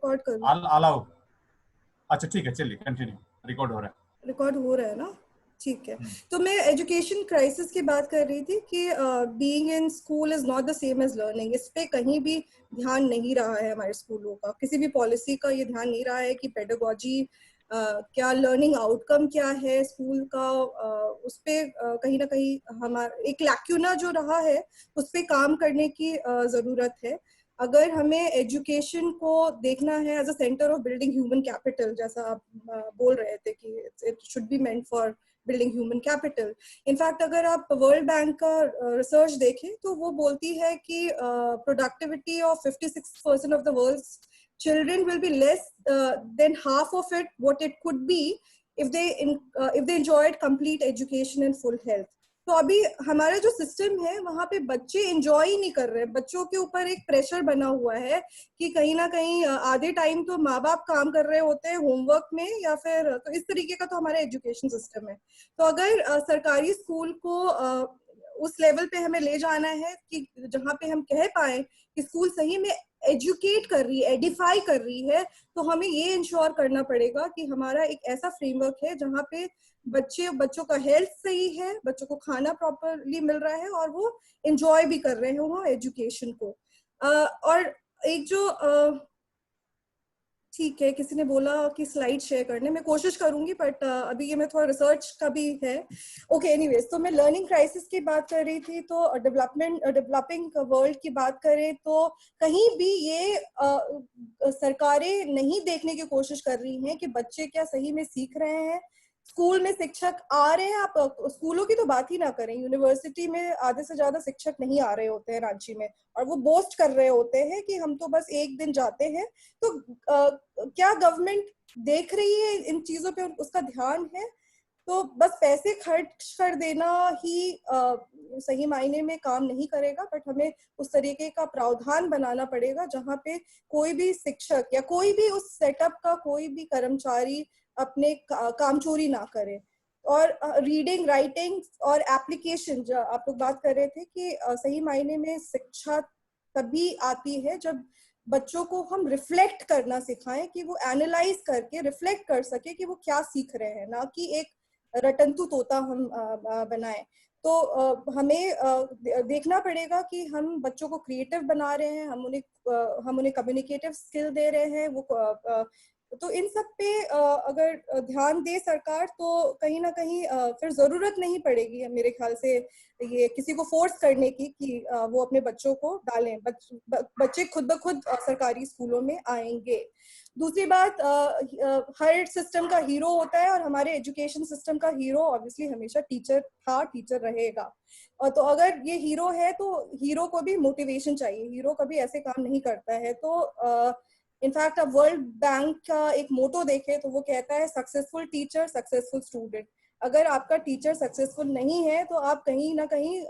Record करूं? Allow. अच्छा ठीक है, चलिए कंटिन्यू, रिकॉर्ड हो रहा है। रिकॉर्ड हो रहा है ना? ठीक है। तो मैं एजुकेशन क्राइसिस की बात कर रही थी कि being in school is not the same as learning. इस पे कहीं भी ध्यान नहीं रहा है हमारे स्कूलों का, किसी भी पॉलिसी का ये ध्यान नहीं रहा है कि पेडागोजी क्या, लर्निंग आउटकम क्या है स्कूल का। उस पे कहीं ना कहीं हमारा एक लैक्यूना जो रहा है उस पे काम करने की जरूरत है। अगर हमें एजुकेशन को देखना है as a centre of building human capital, जैसा आप बोल रहे थे कि it should be meant for building human capital. In fact अगर आप वर्ल्ड बैंक का रिसर्च देखें तो वो बोलती है कि productivity of 56% of the world's children will be less than half of it what it could be if they enjoyed complete education and full health. तो अभी हमारा जो सिस्टम है वहां पे बच्चे एंजॉय ही नहीं कर रहे हैं। बच्चों के ऊपर एक प्रेशर बना हुआ है कि कहीं ना कहीं आधे टाइम तो माँ बाप काम कर रहे होते हैं होमवर्क में, या फिर तो इस तरीके का तो हमारा एजुकेशन सिस्टम है। तो अगर सरकारी स्कूल को उस लेवल पे हमें ले जाना है कि जहाँ पे हम कह पाए कि स्कूल सही में एजुकेट कर रही है, एडिफाई कर रही है, तो हमें ये इंश्योर करना पड़ेगा कि हमारा एक ऐसा फ्रेमवर्क है जहाँ पे बच्चों का हेल्थ सही है, बच्चों को खाना प्रॉपरली मिल रहा है और वो एंजॉय भी कर रहे हो एजुकेशन को। और एक जो ठीक है, किसी ने बोला कि स्लाइड शेयर करने, मैं कोशिश करूंगी, बट अभी ये मैं थोड़ा रिसर्च का भी है। ओके, एनीवेज, तो मैं लर्निंग क्राइसिस की बात कर रही थी। तो डेवलपिंग वर्ल्ड की बात करें तो कहीं भी ये सरकारें नहीं देखने की कोशिश कर रही हैं कि बच्चे क्या सही में सीख रहे हैं। स्कूल में शिक्षक आ रहे हैं, आप स्कूलों की तो बात ही ना करें, यूनिवर्सिटी में आधे से ज्यादा शिक्षक नहीं आ रहे होते हैं रांची में, और वो बोस्ट कर रहे होते हैं कि हम तो बस एक दिन जाते हैं। तो क्या गवर्नमेंट देख रही है इन चीजों पे, उसका ध्यान है? तो बस पैसे खर्च कर देना ही सही मायने में काम नहीं करेगा, बट हमें उस तरीके का प्रावधान बनाना पड़ेगा जहाँ पे कोई भी शिक्षक या कोई भी उस सेटअप का कोई भी कर्मचारी अपने काम चोरी ना करे। और रीडिंग, राइटिंग और एप्लीकेशन, जो आप लोग बात कर रहे थे कि सही मायने में शिक्षा तभी आती है जब बच्चों को हम रिफ्लेक्ट करना सिखाएं, कि वो एनालाइज करके रिफ्लेक्ट कर सके कि वो क्या सीख रहे हैं, ना कि एक रटंतु तोता हम बनाएं। तो हमें देखना पड़ेगा कि हम बच्चों को क्रिएटिव बना रहे हैं, हम उन्हें कम्युनिकेटिव स्किल दे रहे हैं। तो इन सब पे अगर ध्यान दे सरकार तो कहीं ना कहीं फिर जरूरत नहीं पड़ेगी मेरे ख्याल से ये किसी को फोर्स करने की कि वो अपने बच्चों को डालें। बच्चे खुद ब खुद सरकारी स्कूलों में आएंगे। दूसरी बात, हर सिस्टम का हीरो होता है, और हमारे एजुकेशन सिस्टम का हीरो ऑब्वियसली हमेशा टीचर था, टीचर रहेगा। और तो अगर ये हीरो है तो हीरो को भी मोटिवेशन चाहिए, हीरो कभी ऐसे काम नहीं करता है। तो इनफैक्ट अब वर्ल्ड बैंक का एक मोटो देखे तो वो कहता है सक्सेसफुल टीचर सक्सेसफुल स्टूडेंट। अगर आपका टीचर सक्सेसफुल नहीं है तो आप कहीं ना कहीं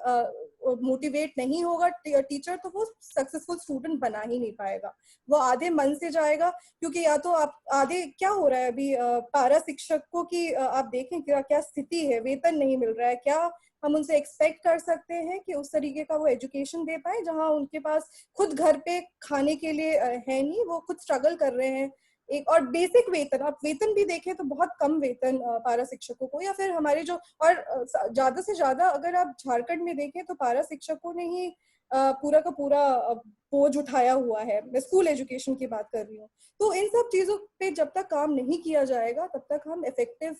मोटिवेट नहीं होगा टीचर, तो वो सक्सेसफुल स्टूडेंट बना ही नहीं पाएगा, वो आधे मन से जाएगा। क्योंकि या तो आप आधे, क्या हो रहा है अभी पारा शिक्षकों की आप देखें क्या स्थिति है, वेतन नहीं मिल रहा है। क्या हम उनसे एक्सपेक्ट कर सकते हैं कि उस तरीके का वो एजुकेशन दे पाए जहां उनके पास खुद घर पे खाने के लिए है नहीं, वो खुद स्ट्रगल कर रहे हैं। एक और बेसिक वेतन, आप वेतन भी देखें तो बहुत कम वेतन पारा शिक्षकों को, या फिर हमारे जो, और ज्यादा से ज्यादा अगर आप झारखंड में देखें तो पारा शिक्षकों ने ही पूरा का पूरा बोझ उठाया हुआ है। मैं स्कूल एजुकेशन की बात कर रही हूँ। तो इन सब चीजों पे जब तक काम नहीं किया जाएगा तब तक हम इफेक्टिव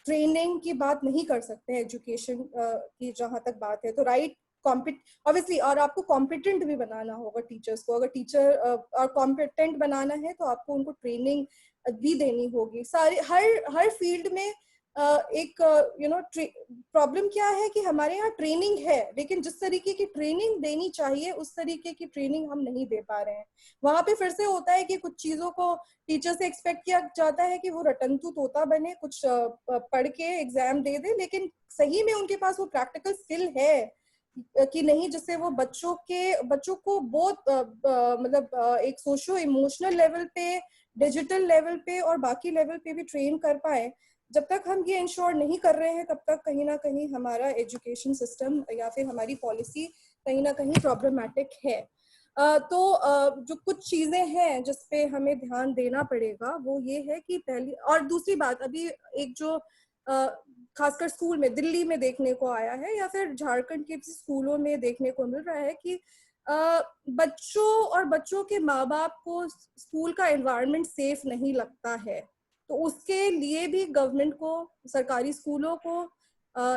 ट्रेनिंग की बात नहीं कर सकते हैं एजुकेशन की जहां तक बात है। तो राइट ऑब्वियसली, और आपको कॉम्पिटेंट भी बनाना होगा टीचर्स को। अगर टीचर और कॉम्पिटेंट बनाना है तो आपको उनको ट्रेनिंग भी देनी होगी। सारे हर फील्ड में एक प्रॉब्लम क्या है कि हमारे यहाँ ट्रेनिंग है, लेकिन जिस तरीके की ट्रेनिंग देनी चाहिए उस तरीके की ट्रेनिंग हम नहीं दे पा रहे हैं। वहां पे फिर से होता है कि कुछ चीजों को टीचर से एक्सपेक्ट किया जाता है कि वो रटंतु तोता बने, कुछ पढ़ के एग्जाम दे दे, लेकिन सही में उनके पास वो प्रैक्टिकल स्किल है कि नहीं, जिससे वो बच्चों को बहुत मतलब एक सोशो इमोशनल लेवल पे, डिजिटल लेवल पे और बाकी लेवल पे भी ट्रेन कर पाए। जब तक हम ये इंश्योर नहीं कर रहे हैं तब तक कहीं ना कहीं हमारा एजुकेशन सिस्टम या फिर हमारी पॉलिसी कहीं ना कहीं प्रॉब्लमैटिक है। तो जो कुछ चीजें हैं जिस पे हमें ध्यान देना पड़ेगा वो ये है कि पहली और दूसरी बात, अभी एक जो खासकर स्कूल में दिल्ली में देखने को आया है या फिर झारखंड के स्कूलों में देखने को मिल रहा है कि बच्चों और बच्चों के माँ बाप को स्कूल का एनवायरनमेंट सेफ नहीं लगता है। तो उसके लिए भी गवर्नमेंट को, सरकारी स्कूलों को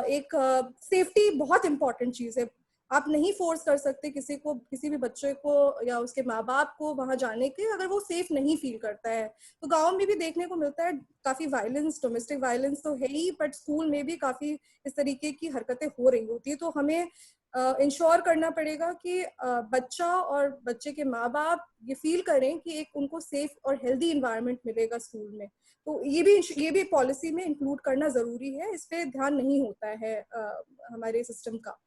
एक सेफ्टी बहुत इंपॉर्टेंट चीज है। आप नहीं फोर्स कर सकते किसी को, किसी भी बच्चे को या उसके माँ बाप को वहां जाने के, अगर वो सेफ नहीं फील करता है। तो गांव में भी देखने को मिलता है काफी वायलेंस, डोमेस्टिक वायलेंस तो है ही, बट स्कूल में भी काफी इस तरीके की हरकतें हो रही होती है। तो हमें इंश्योर करना पड़ेगा कि बच्चा और बच्चे के माँ बाप ये फील करें कि एक उनको सेफ और हेल्दी इन्वायरमेंट मिलेगा स्कूल में। तो ये भी पॉलिसी में इंक्लूड करना जरूरी है। इस पे ध्यान नहीं होता है हमारे सिस्टम का।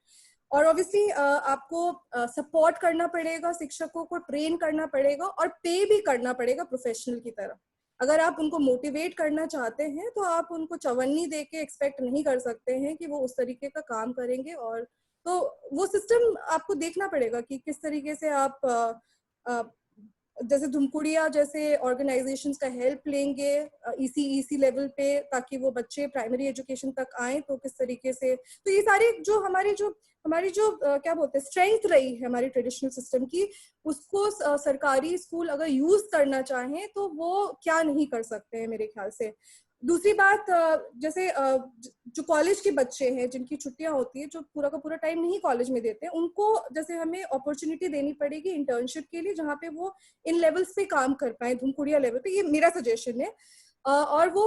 और ऑब्वियसली आपको सपोर्ट करना पड़ेगा, शिक्षकों को ट्रेन करना पड़ेगा और पे भी करना पड़ेगा प्रोफेशनल की तरह। अगर आप उनको मोटिवेट करना चाहते हैं तो आप उनको चवन्नी दे के एक्सपेक्ट नहीं कर सकते हैं कि वो उस तरीके का काम करेंगे। और तो वो सिस्टम आपको देखना पड़ेगा कि किस तरीके से आप जैसे धुमकुड़िया जैसे ऑर्गेनाइजेशंस का हेल्प लेंगे ईसी लेवल पे, ताकि वो बच्चे प्राइमरी एजुकेशन तक आए। तो किस तरीके से, तो ये सारी जो हमारी जो क्या बोलते हैं स्ट्रेंथ रही है हमारी ट्रेडिशनल सिस्टम की, उसको सरकारी स्कूल अगर यूज करना चाहें तो वो क्या नहीं कर सकते हैं मेरे ख्याल से। दूसरी बात, जैसे जो कॉलेज के बच्चे हैं जिनकी छुट्टियां होती है, जो पूरा का पूरा टाइम नहीं कॉलेज में देते हैं, उनको जैसे हमें अपॉर्चुनिटी देनी पड़ेगी इंटर्नशिप के लिए, जहाँ पे वो इन लेवल्स पे काम कर पाए, धुमकुड़िया लेवल पे। ये मेरा सजेशन है। और वो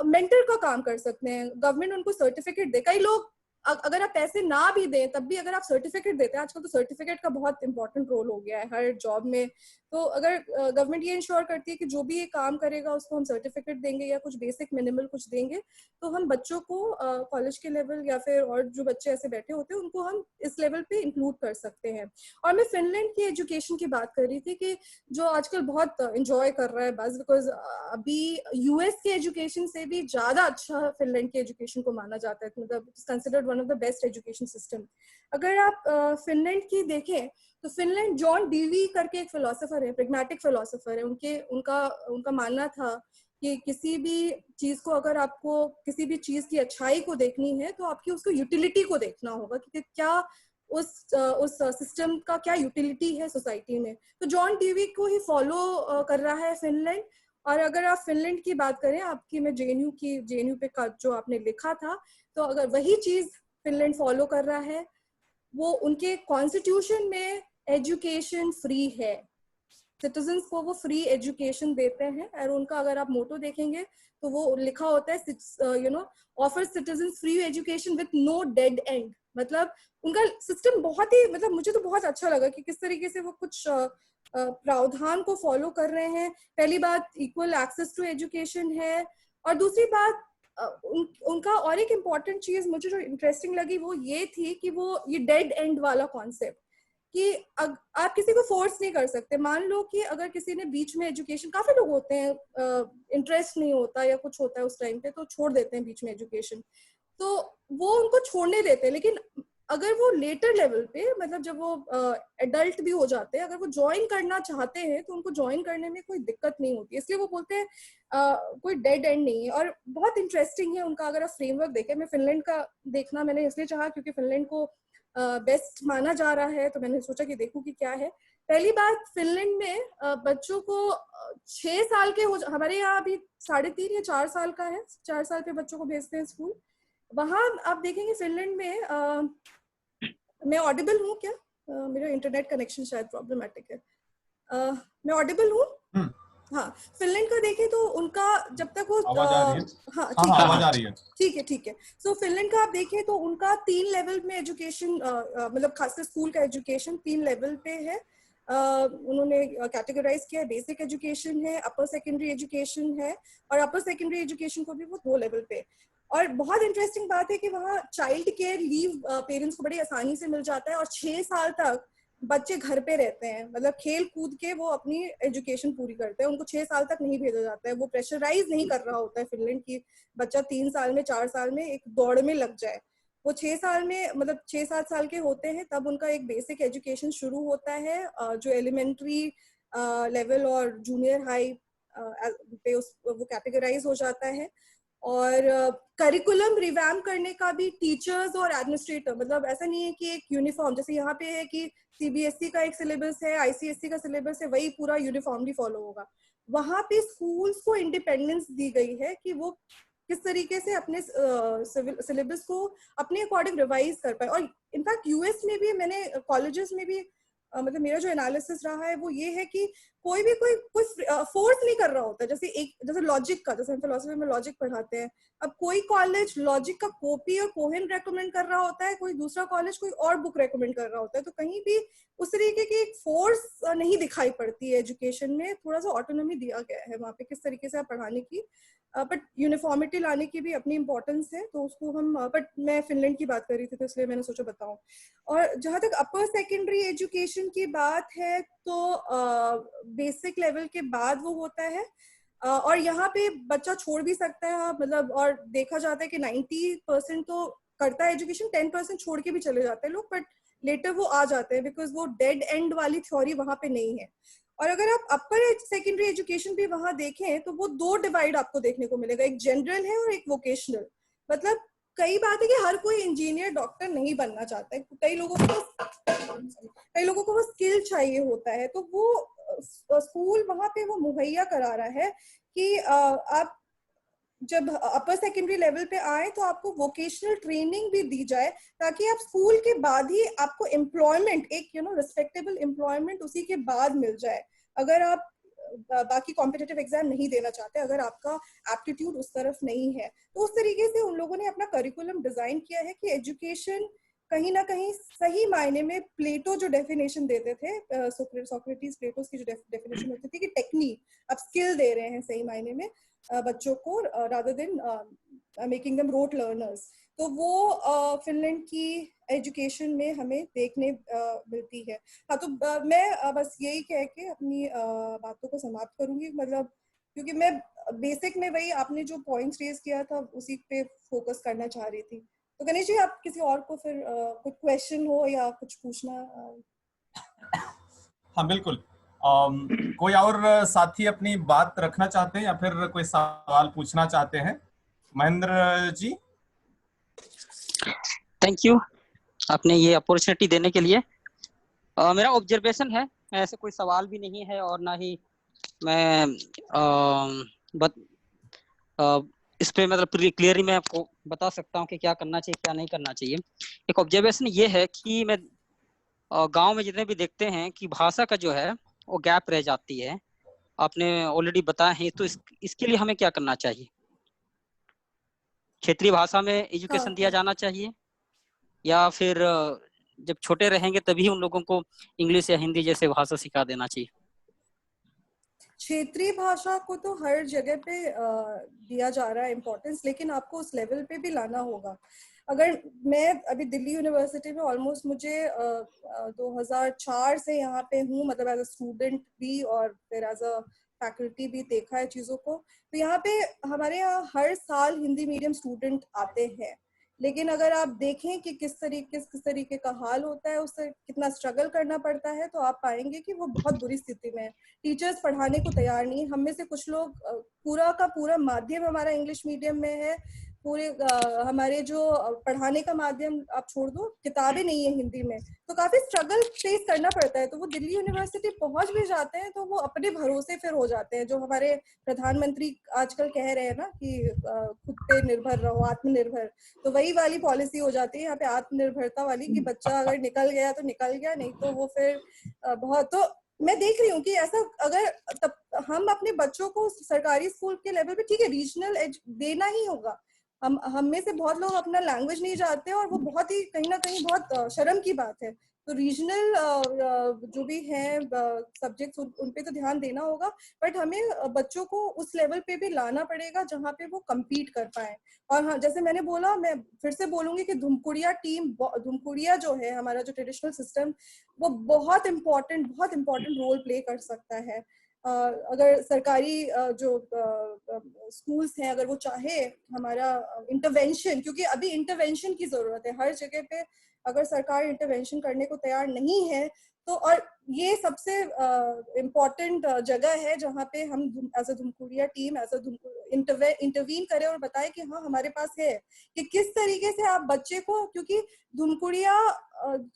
मेंटर का काम कर सकते हैं, गवर्नमेंट उनको सर्टिफिकेट दे। कई लोग अगर आप पैसे ना भी दें तब भी अगर आप सर्टिफिकेट देते हैं, आजकल तो सर्टिफिकेट का बहुत इंपॉर्टेंट रोल हो गया है हर जॉब में। तो अगर गवर्नमेंट ये इंश्योर करती है कि जो भी ये काम करेगा उसको हम सर्टिफिकेट देंगे या कुछ बेसिक मिनिमल कुछ देंगे, तो हम बच्चों को कॉलेज के लेवल या फिर और जो बच्चे ऐसे बैठे होते हैं उनको हम इस लेवल पे इंक्लूड कर सकते हैं। और मैं फिनलैंड की एजुकेशन की बात कर रही थी कि जो आजकल बहुत इंजॉय कर रहा है बस, बिकॉज अभी यूएस के एजुकेशन से भी ज्यादा अच्छा फिनलैंड के एजुकेशन को माना जाता है, मतलब considered one of the best education system. अगर आप फिनलैंड की देखें तो फिनलैंड, जॉन डीवी करके एक फिलोसोफर है, प्रेग्मेटिक फिलोसोफर है, उनका मानना था कि किसी भी चीज को, अगर आपको किसी भी चीज की अच्छाई को देखनी है तो आपकी उसको यूटिलिटी को देखना होगा कि क्या उस सिस्टम का क्या यूटिलिटी है सोसाइटी में। तो जॉन डीवी को ही फॉलो कर रहा है फिनलैंड। और अगर आप फिनलैंड की बात करें, आपकी मैं जेएनयू पे का जो आपने लिखा था, तो अगर वही चीज फिनलैंड फॉलो कर रहा है, वो उनके कॉन्स्टिट्यूशन में एजुकेशन फ्री है, सिटीजन्स को वो फ्री एजुकेशन देते हैं। और उनका अगर आप मोटो देखेंगे तो वो लिखा होता है offer citizens free education with no dead end. मतलब उनका सिस्टम बहुत ही, मतलब मुझे तो बहुत अच्छा लगा कि किस तरीके से वो कुछ प्रावधान को फॉलो कर रहे हैं। पहली बात इक्वल एक्सेस टू एजुकेशन है। और दूसरी बात उनका और एक इम्पॉर्टेंट चीज मुझे जो इंटरेस्टिंग लगी वो ये थी कि वो ये डेड एंड वाला कॉन्सेप्ट कि आप किसी को फोर्स नहीं कर सकते। मान लो कि अगर किसी ने बीच में एजुकेशन, काफी लोग होते हैं इंटरेस्ट नहीं होता या कुछ होता है उस टाइम पे तो छोड़ देते हैं बीच में एजुकेशन, तो वो उनको छोड़ने देते हैं। लेकिन अगर वो लेटर लेवल पे, मतलब जब वो एडल्ट भी हो जाते हैं, अगर वो ज्वाइन करना चाहते हैं तो उनको ज्वाइन करने में कोई दिक्कत नहीं होती। इसलिए वो बोलते हैं कोई डेड एंड नहीं है। और बहुत इंटरेस्टिंग है उनका, अगर आप फ्रेमवर्क देखें। मैं फिनलैंड का देखना मैंने इसलिए चाहा क्योंकि फिनलैंड को बेस्ट माना जा रहा है, तो मैंने सोचा कि देखूं कि क्या है। पहली बात, फिनलैंड में बच्चों को 6 साल के हमारे यहाँ अभी 3.5 या 4 साल का है, 4 साल पे बच्चों को भेजते हैं स्कूल। वहां आप देखेंगे फिनलैंड में मैं ऑडिबल हूँ क्या? मेरा इंटरनेट कनेक्शन शायद प्रॉब्लमेटिक है। मैं ऑडिबल हूँ? हाँ, फिनलैंड का देखें तो उनका जब तक वो आवाज आ रही है? हाँ ठीक है, आवाज आ रही है। ठीक है। सो फिनलैंड का आप देखें तो उनका 3 लेवल में एजुकेशन, मतलब खासकर स्कूल का एजुकेशन 3 लेवल पे है। उन्होंने कैटेगराइज किया है, बेसिक एजुकेशन है, अपर सेकेंडरी एजुकेशन है, और अपर सेकेंडरी एजुकेशन को भी वो 2 लेवल पे। और बहुत इंटरेस्टिंग बात है कि वहाँ चाइल्ड केयर लीव पेरेंट्स को बड़ी आसानी से मिल जाता है, और 6 साल तक बच्चे घर पे रहते हैं, मतलब खेल कूद के वो अपनी एजुकेशन पूरी करते हैं। उनको 6 साल तक नहीं भेजा जाता है, वो प्रेशराइज नहीं कर रहा होता है फिनलैंड की बच्चा 3 साल में 4 साल में एक दौड़ में लग जाए। वो 6 साल में मतलब 6-7 साल के होते हैं तब उनका एक बेसिक एजुकेशन शुरू होता है, जो एलिमेंट्री लेवल और जूनियर हाई पे वो कैटेगराइज हो जाता है। और करिकुलम रिवैम्प करने का भी टीचर्स और एडमिनिस्ट्रेटर, मतलब ऐसा नहीं है कि एक यूनिफॉर्म, जैसे यहाँ पे है कि सीबीएसई का एक सिलेबस है, आईसीएसई का सिलेबस है, वही पूरा यूनिफॉर्मली फॉलो होगा। वहां पे स्कूल्स को इंडिपेंडेंस दी गई है कि वो किस तरीके से अपने सिलेबस को अपने अकॉर्डिंग रिवाइज कर पाए। और इनफैक्ट यूएस में भी मैंने कॉलेजेस में भी मतलब मेरा जो एनालिसिस रहा है वो ये है कि कोई भी कोई फोर्स नहीं कर रहा होता। जैसे लॉजिक का, जैसे हम फिलोसफी में लॉजिक पढ़ाते हैं, अब कोई कॉलेज लॉजिक का कॉपी और कोहेन रेकमेंड कर रहा होता है, कोई दूसरा कॉलेज कोई और बुक रेकमेंड कर रहा होता है, तो कहीं भी उस तरीके की एक फोर्स नहीं दिखाई पड़ती है। एजुकेशन में थोड़ा सा ऑटोनॉमी दिया गया है वहाँ पे किस तरीके से आप पढ़ाने की, बट यूनिफॉर्मिटी लाने की भी अपनी इंपॉर्टेंस है, तो उसको हम, बट मैं फिनलैंड की बात कर रही थी तो इसलिए मैंने सोचा बताऊं। और जहाँ तक अपर सेकेंडरी एजुकेशन की बात है तो बेसिक लेवल के बाद वो होता है, और यहाँ पे बच्चा छोड़ भी सकता है, मतलब, और देखा जाता है कि 90% तो करता है एजुकेशन, 10% छोड़ के भी चले जाते हैं लोग, बट लेटर वो आ जाते हैं बिकॉज वो डेड एंड वाली थ्योरी वहां पे नहीं है। और अगर आप अपर सेकेंडरी एजुकेशन भी वहां देखें तो वो दो डिवाइड आपको देखने को मिलेगा, एक जनरल है और एक वोकेशनल। मतलब कई बात है कि हर कोई इंजीनियर डॉक्टर नहीं बनना चाहता है, कई लोगों को वो स्किल चाहिए होता है, तो वो स्कूल वहां पे वो मुहैया करा रहा है कि आप जब अपर सेकेंडरी लेवल पे आए तो आपको वोकेशनल ट्रेनिंग भी दी जाए, ताकि आप स्कूल के बाद ही आपको एम्प्लॉयमेंट, एक रिस्पेक्टेबल एम्प्लॉयमेंट उसी के बाद मिल जाए। अगर आप बाकी कॉम्पिटिटिव एग्जाम नहीं देना चाहते, अगर आपका एप्टीट्यूड उस तरफ नहीं है, तो उस तरीके से उन लोगों ने अपना करिकुलम डिजाइन किया है कि एजुकेशन कहीं ना कहीं सही मायने में, प्लेटो जो डेफिनेशन देते थे, सोक्रेटिस प्लेटोस की जो डेफिनेशन होती थी कि टेक्निक, आप स्किल दे रहे हैं सही मायने में बच्चों को, rather than making them rote learners, तो वो फिनलैंड की एजुकेशन में हमें देखने मिलती है। हाँ, तो मैं बस यही कह के अपनी बातों को समाप्त करूंगी, मतलब क्योंकि मैं बेसिक में वही आपने जो पॉइंट्स रेज किया था उसी पे फोकस करना चाह रही थी। तो गणेश जी, आप किसी और को फिर कुछ क्वेश्चन हो या कुछ पूछना? हाँ बिल्कुल। कोई और साथी अपनी बात रखना चाहते हैं या फिर कोई सवाल पूछना चाहते हैं? महेंद्र जी। थैंक यू आपने ये अपॉर्चुनिटी देने के लिए। मेरा ऑब्जर्वेशन है, ऐसे कोई सवाल भी नहीं है और ना ही मैं इस पे मतलब क्लियरली मैं आपको बता सकता हूँ कि क्या करना चाहिए क्या नहीं करना चाहिए। एक ऑब्जर्वेशन ये है कि मैं गांव में जितने भी देखते हैं कि भाषा का जो है वो गैप रह जाती है, आपने ऑलरेडी बताया है, तो इसके लिए हमें क्या करना चाहिए? क्षेत्रीय भाषा में एजुकेशन दिया जाना चाहिए या फिर जब छोटे रहेंगे तभी उन लोगों को इंग्लिश या हिंदी जैसे भाषा सिखा देना चाहिए? क्षेत्रीय भाषा को तो हर जगह पे दिया जा रहा है इम्पोर्टेंस, लेकिन आपको उस लेवल पे भी लाना होगा। अगर मैं अभी दिल्ली यूनिवर्सिटी में ऑलमोस्ट मुझे 2004 से यहाँ पे हूँ, मतलब एज अ स्टूडेंट भी और फिर एज अ फैकल्टी भी देखा है चीज़ों को, तो यहाँ पे हमारे यहाँ हर साल हिंदी मीडियम स्टूडेंट आते हैं। लेकिन अगर आप देखें कि किस तरीके का हाल होता है, उससे कितना स्ट्रगल करना पड़ता है, तो आप पाएंगे कि वो बहुत बुरी स्थिति में है। टीचर्स पढ़ाने को तैयार नहीं। हम में से कुछ लोग, पूरा का पूरा माध्यम हमारा इंग्लिश मीडियम में है, पूरे हमारे जो पढ़ाने का माध्यम आप छोड़ दो, किताबें नहीं है हिंदी में, तो काफी स्ट्रगल फेस करना पड़ता है। तो वो दिल्ली यूनिवर्सिटी पहुंच भी जाते हैं तो वो अपने भरोसे फिर हो जाते हैं, जो हमारे प्रधानमंत्री आजकल कह रहे हैं ना कि खुद पे निर्भर रहो, आत्मनिर्भर, तो वही वाली पॉलिसी हो जाती है यहाँ पे, आत्मनिर्भरता वाली, कि बच्चा अगर निकल गया तो निकल गया, नहीं तो वो फिर बहुत, तो मैं देख रही हूँ कि ऐसा अगर तब हम अपने बच्चों को सरकारी स्कूल के लेवल पे, ठीक है रीजनल एज देना ही होगा, हम में से बहुत लोग अपना लैंग्वेज नहीं जानते और वो बहुत ही कहीं ना कहीं बहुत शर्म की बात है, तो रीजनल जो भी हैं सब्जेक्ट्स उन पे तो ध्यान देना होगा, बट हमें बच्चों को उस लेवल पे भी लाना पड़ेगा जहाँ पे वो कम्पीट कर पाए। और हाँ, जैसे मैंने बोला, मैं फिर से बोलूंगी कि धुमकुड़िया जो है हमारा जो ट्रेडिशनल सिस्टम, वो बहुत इम्पोर्टेंट रोल प्ले कर सकता है। अगर सरकारी जो स्कूल्स हैं अगर वो चाहे हमारा इंटरवेंशन, क्योंकि अभी इंटरवेंशन की जरूरत है हर जगह पे, अगर सरकार इंटरवेंशन करने को तैयार नहीं है तो, और ये सबसे इम्पोर्टेंट जगह है जहाँ पे हम as a Dhumkuria team intervene करें और बताएं कि हाँ हमारे पास है कि किस तरीके से आप बच्चे को, क्योंकि धुमकुड़िया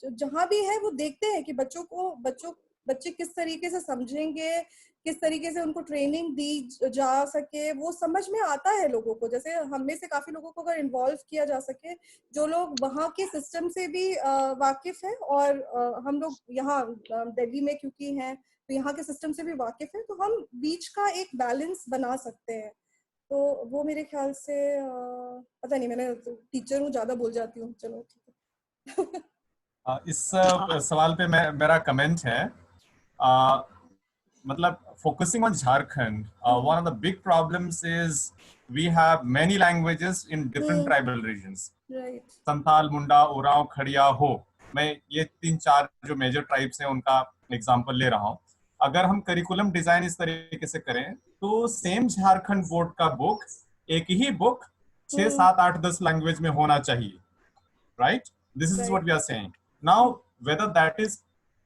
जहाँ भी है वो देखते हैं कि बच्चे किस तरीके से समझेंगे, किस तरीके से उनको ट्रेनिंग दी जा सके, वो समझ में आता है लोगों को। जैसे हम में से काफी लोगों को अगर इन्वॉल्व किया जा सके, जो लोग वहाँ के सिस्टम से भी वाकिफ है, और हम लोग यहाँ दिल्ली में क्योंकि हैं तो यहाँ के सिस्टम से भी वाकिफ है, तो हम बीच का एक बैलेंस बना सकते हैं। तो वो मेरे ख्याल से पता नहीं, मैंने टीचर हूँ, ज्यादा बोल जाती हूँ, चलो ठीक है। इस सवाल पे मेरा कमेंट है, मतलब focusing on Jharkhand, one of the big problems is we have many languages in different tribal regions. Right. Santhal, मुंडा, उरांव, खड़िया, हो, मैं ये 3-4 जो मेजर ट्राइब्स हैं उनका एग्जांपल ले रहा हूँ। अगर हम करिकुलम डिजाइन इस तरीके से करें तो सेम झारखंड बोर्ड का बुक, एक ही बुक 6, 7, 8, 10 लैंग्वेज में होना चाहिए, right? This is what we are saying. Now, whether that is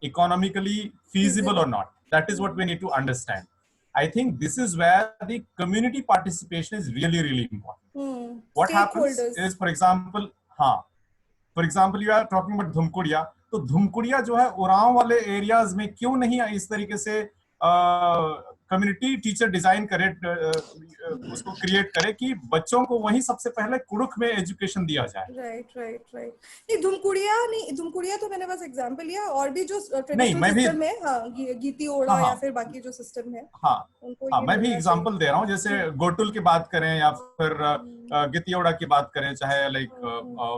economically feasible or not, that is what we need to understand. I think this is where the community participation is really, really important. What happens is, for example, you are talking about Dhumkudiya, तो धुमकुड़िया जो है उरांव वाले areas में क्यों नहीं इस तरीके से कम्युनिटी टीचर डिजाइन करे, उसको क्रिएट करे कि बच्चों को वहीं सबसे पहले कुड़ुख में एजुकेशन दिया जाए। राइट। नहीं, धुमकुड़िया तो मैंने बस एग्जांपल लिया, और भी जो ट्रेडिशनल सिस्टम है, गीती ओड़ा या फिर बाकी जो सिस्टम है, मैं भी एग्जांपल दे रहा हूँ। जैसे गोटुल की बात करें या फिर गितियोड़ा की बात करें, चाहे लाइक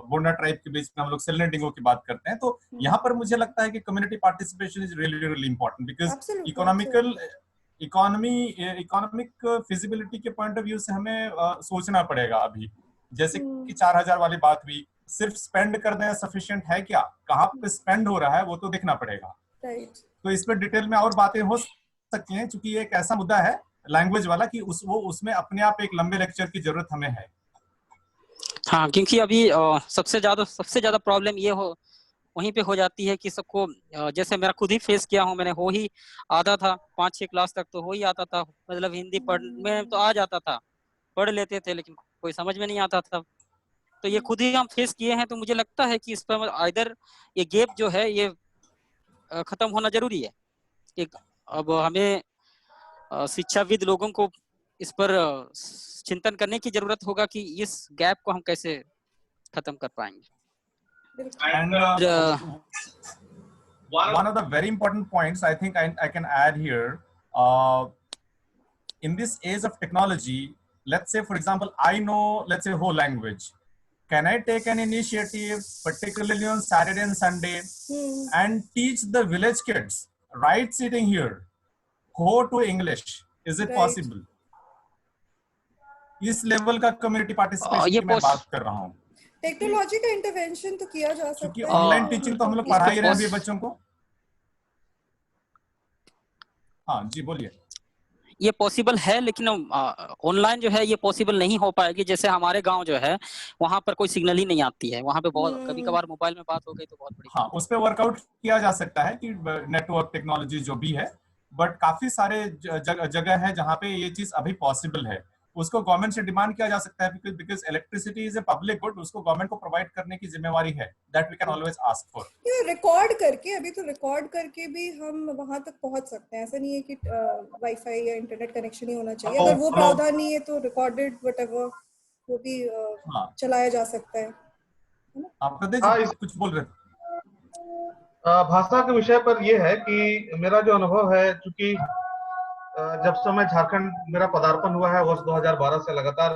बोंडा ट्राइब के बीच में हम लोग सेलेंडिंगो की बात करते हैं, तो यहाँ पर मुझे लगता है कि community participation is really really important, because economic feasibility के पॉइंट ऑफ व्यू से हमें सोचना पड़ेगा। अभी जैसे कि 4000 वाली बात हुई, सिर्फ स्पेंड कर देना सफिशिएंट है क्या? कहाँ पे स्पेंड हो रहा है वो तो देखना पड़ेगा। तो इस पर डिटेल में और बातें हो सकती हैं, क्योंकि ये एक ऐसा मुद्दा है लैंग्वेज वाला कि उसमें अपने आप एक लंबे लेक्चर की जरूरत हमें है। हाँ, क्योंकि अभी सबसे ज्यादा प्रॉब्लम ये वहीं पे हो जाती है कि सबको, जैसे मेरा खुद ही फेस किया हूँ, मैंने हो ही आता था 5-6 क्लास तक, तो हो ही आता था, मतलब हिंदी पढ़ने तो आ जाता था, पढ़ लेते थे, लेकिन कोई समझ में नहीं आता था। तो ये खुद ही हम फेस किए हैं, तो मुझे लगता है कि इस पर आइदर ये गैप जो है ये खत्म होना जरूरी है। कि अब हमें शिक्षाविद लोगों को इस पर चिंतन करने की जरूरत होगा कि इस गैप को हम कैसे खत्म कर पाएंगे। And one of the very important points I think I can add here, in this age of technology, let's say for example I know, let's say, whole language. Can I take an initiative, particularly on Saturday and Sunday, and teach the village kids right sitting here Ho to English? Is it possible? इस level का community participation की मैं बात कर रहा हूँ। Technology का intervention तो किया जा सकता है, ऑनलाइन टीचिंग तो हम लोग पढ़ा ही रहे हैं अभी बच्चों को। हाँ जी, बोलिए। ये पॉसिबल है, लेकिन ऑनलाइन जो है ये पॉसिबल नहीं हो पाएगी। जैसे हमारे गांव जो है वहां पर कोई सिग्नल ही नहीं आती है, वहां पे बहुत कभी कभार मोबाइल में बात हो गई तो बहुत बड़ी। हाँ, उस पे वर्कआउट किया जा सकता है कि नेटवर्क टेक्नोलॉजी जो भी है, बट काफी सारे जगह है जहाँ पे ये चीज अभी पॉसिबल है। उसको गवर्नमेंट से डिमांड किया जा सकता है, because electricity is a public good, उसको गवर्नमेंट को प्रोवाइड करने की जिम्मेवारी है। That we can always ask for. ये रिकॉर्ड करके, अभी तो रिकॉर्ड करके भी हम वहां तक पहुंच सकते हैं। ऐसा नहीं है कि वाईफाई या इंटरनेट कनेक्शन ही होना चाहिए। अगर वो प्रावधान नहीं है तो रिकॉर्डेड व्हाटएवर वो भी चलाया जा सकता है। आप कुछ बोल रहे थे? भाषा के विषय पर ये है कि मेरा जो अनुभव है, चूंकि जब से मैं झारखंड मेरा पदार्पण हुआ है वर्ष 2012 से, लगातार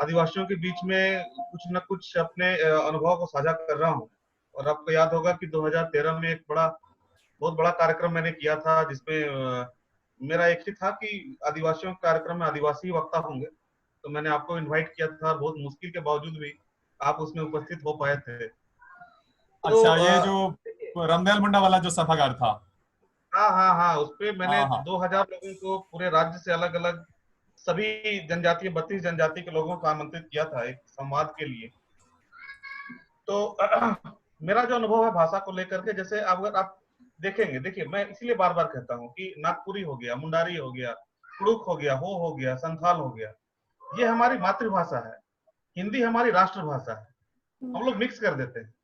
आदिवासियों के बीच में कुछ न कुछ अपने अनुभव को साझा कर रहा हूं। और आपको याद होगा कि 2013 में एक बहुत बड़ा कार्यक्रम मैंने किया था, जिसमें मेरा एक ही था कि आदिवासियों के कार्यक्रम में आदिवासी वक्ता होंगे। तो मैंने आपको इन्वाइट किया था, बहुत मुश्किल के बावजूद भी आप उसमें उपस्थित हो पाए थे। अच्छा, ये जो रामदयाल मुंडा वाला जो सभागार था? हाँ हाँ हाँ, उस पे मैंने हाँ हाँ 2000 लोगों को पूरे राज्य से अलग अलग सभी जनजातीय 32 जनजाति के लोगों को आमंत्रित किया था एक संवाद के लिए। तो मेरा जो अनुभव है भाषा को लेकर के, जैसे अगर आप देखेंगे, देखिए मैं इसलिए बार बार कहता हूँ कि नागपुरी हो गया, मुंडारी हो गया, कुड़ुक हो गया, संथाल हो गया, ये हमारी मातृभाषा है। हिंदी हमारी राष्ट्रभाषा है। हम लोग मिक्स कर देते हैं